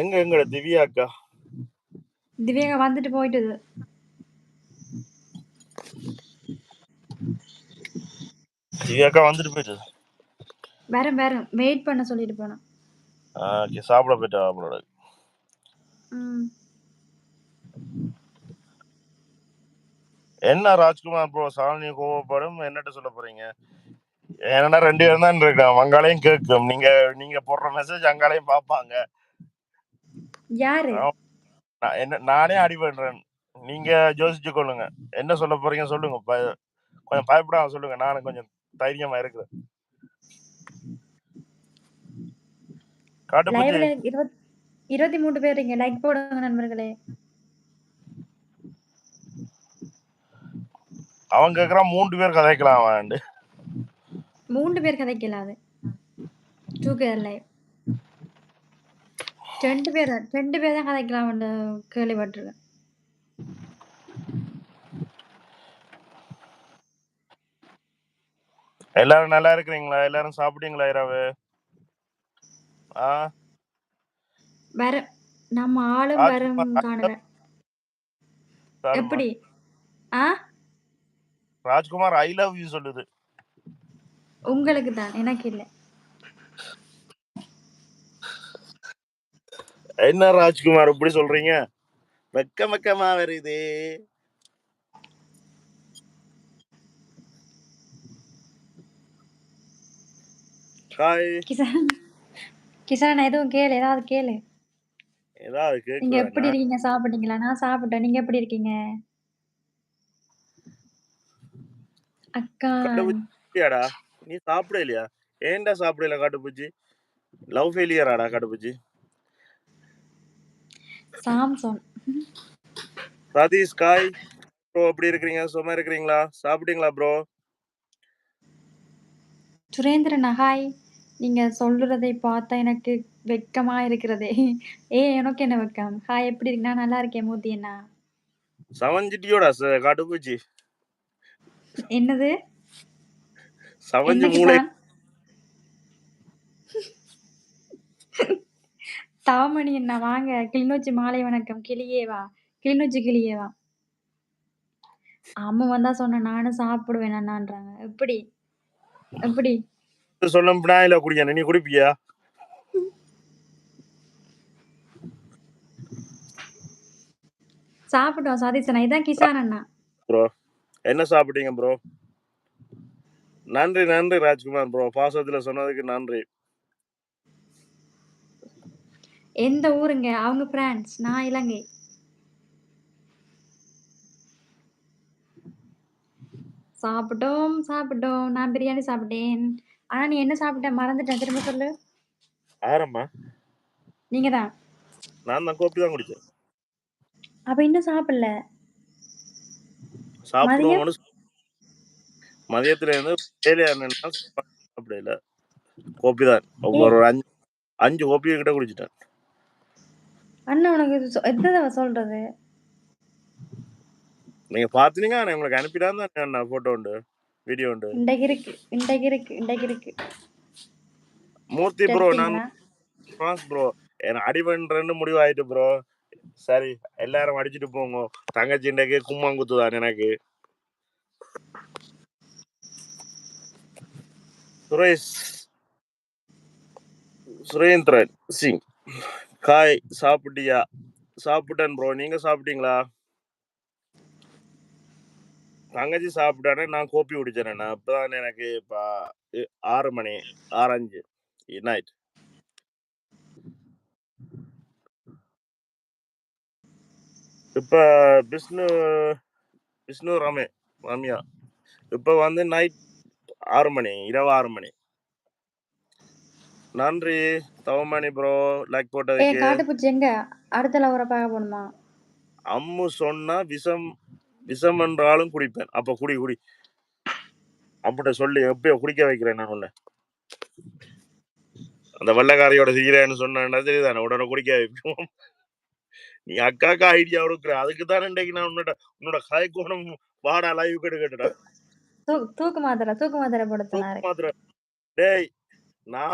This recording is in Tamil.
எங்கட திவ்யா அக்கா? திவ்யா வந்துட்டு போயிட்டுது. திவ்யா அக்கா வந்துட்டு போயிட்டு வேற வெயிட் பண்ண சொல்லிட்டு போனா. சாப்பிட போயிட்டா அவளோட. என்ன ராஜ்குமார் ப்ரோ சாலினி கோவப்படும் என்னட்ட சொல்ல போறீங்க? ஏன்னா 2 பேரும் தான் இருக்கான். அங்காலையும் கேட்கும். நீங்க போடுற மெசேஜ் அங்காலையும் பாப்பாங்க. யாரு? நானே அடி பண்றேன். நீங்க யோசிச்சு கொள்ளுங்க. என்ன சொல்ல போறீங்க சொல்லுங்க. கொஞ்சம் பயப்படாம சொல்லுங்க. நானும் கொஞ்சம் தைரியமா இருக்கிறேன். லைவ்ல 23 பேர் இருக்கீங்க. லைக் போடுங்க நண்பர்களே. அவன் கேக்குறான் 3 பேர் கதைக்கலாம் அவன். 3 பேர் கதைக்கலாம் அது. 2 பேர் லைவ். 2 பேர் தான் கதைக்கலாம் கேள்விப்பட்டிருக்கேன். எல்லாரும் நல்லா இருக்கிறீங்களா? எல்லாரும் சாப்பிட்டீங்களா இரவு? வேற நம்ம ஆளும் வரும் காணல. எப்படி? ராஜ்குமார் ஐ லவ் யூ சொல்லுது. உங்களுக்கு தான், எனக்கு இல்ல. என்ன ராஜ்குமார் இப்படி சொல்றீங்க? வெக்கமா வருது. கிசான் எதுவும் கேளு, ஏதாவது கேளு. நீங்க எப்படி இருக்கீங்க? சாப்பிட்டீங்களா? நான் சாப்பிட்டேன். நீங்க எப்படி இருக்கீங்க? அக்கா நீ சாப்பிட இல்லையா? ஏன்டா சாப்பிடல காட்டுப்பூச்சி? லவ் ஃபெயிலியராடா காட்டுப்பூச்சி? சாம்சன் சதீஷ் காய் ப்ரோ எப்படி இருக்கிறீங்க? சும்மா இருக்கிறீங்களா? சாப்பிட்டீங்களா ப்ரோ? சுரேந்திரன் ஹாய். நீங்க சொல்றதை பார்த்தா எனக்கு வெக்கமா இருக்கிறதே. எனக்கு என்ன வெக்கம்? ஹாய், எப்படி இருக்கு? நான் நல்லா இருக்கேன் மூர்த்தி அண்ணா. சவஞ்சிட்டியோடா காட்டுப்பூச்சி? என்னது? சவஞ்சு மூளை. தாமணி அண்ணா வாங்க. கிளிநொச்சி மாலை வணக்கம். கிளியேவா? கிளிநொச்சி கிளியேவா? அம்மா வந்தா சொன்ன நானும் சாப்பிடுவேன் அண்ணான்றாங்க. எப்படி எப்படி சொல்லும் பினாயில குடிக்க நீ குடிப்பியா? சாப்பிட்டோம் சதீசனா. இதான் கிசான் அண்ணா. ப்ரோ என்ன சாப்பிட்டீங்க ப்ரோ? நன்றி ராஜ்குமார் ப்ரோ, பாசத்துல சொன்னதுக்கு நன்றி. எந்த ஊருங்க? அவங்க பிரான்ஸ், நான் இலங்கை. சாப்பிட்டோம். நான் பிரியாணி சாப்பிட்டேன். ஆனா நீ என்ன சாப்பிட்ட மறந்துட்டேன். திரும்ப சொல்லு. ஆரம்மா நீங்க தான். நான் தான் கோப்பி தான் குடிச்சேன். அப்ப இன்னும் சாப்பிடல? சாப்பிடுவோம். மதியத்துல இருந்து சாப்பிடல. கோப்பி தான். ஒரு 5 கோப்பி கிட்ட குடிச்சிட்டேன். அண்ணா உனக்கு எத்தனை சொல்றது? நீங்க பாத்தீங்க, நான் உங்களுக்கு அனுப்பிடாம போட்டோ உண்டு, வீடியோ உண்டு. இன்றைக்கு இருக்கு. மூர்த்தி ப்ரோ, நான் ப்ரோ அடி பண்றேன்னு முடிவாயிட்டு ப்ரோ. சரி எல்லாரும் அடிச்சுட்டு போங்க. தங்கச்சி இன்றைக்கு கும்மாங்குத்துதான் எனக்கு. சுரேந்திரன் சிங் காய் சாப்பிட்டியா? சாப்பிட்டேன் ப்ரோ. நீங்க சாப்பிட்டீங்களா? தங்கச்சி சாப்பிட்டானே நான் கோப்பி குடிச்சேன். அப்பதான் எனக்கு இப்ப 6 மணி 6:05 நைட். இப்ப விஷ்ணு ரம்யா இப்ப வந்து நைட் 6 மணி, இரவு 6 மணி. நன்றி தவமணி ப்ரோ லைக் போட்டதுக்கு. காட்டுப்பூச்சி எங்க அடுத்த லவரை பார்க்க போகணுமா? அம்மு சொன்னா விஷம் என்றாலும் குடிப்பேன். அப்ப குடி அப்படி சொல்லி எப்பயோ குடிக்க வைக்கிறேன் நான் உன்ன. அந்த வெள்ளக்காரியோட சீரன்னு சொன்னா தெரியுதானே, உடனே குடிக்க வைப்போம். நீ அக்காக்கா ஐடியா கொடுக்குற, அதுக்கு தான் இன்றைக்கு நான் உன்னோட காய்கோணம் வாடா லைவ் கேட்டுட்டா. தூக்கு மாத்திரை படுத்தினாரு. டேய் நான்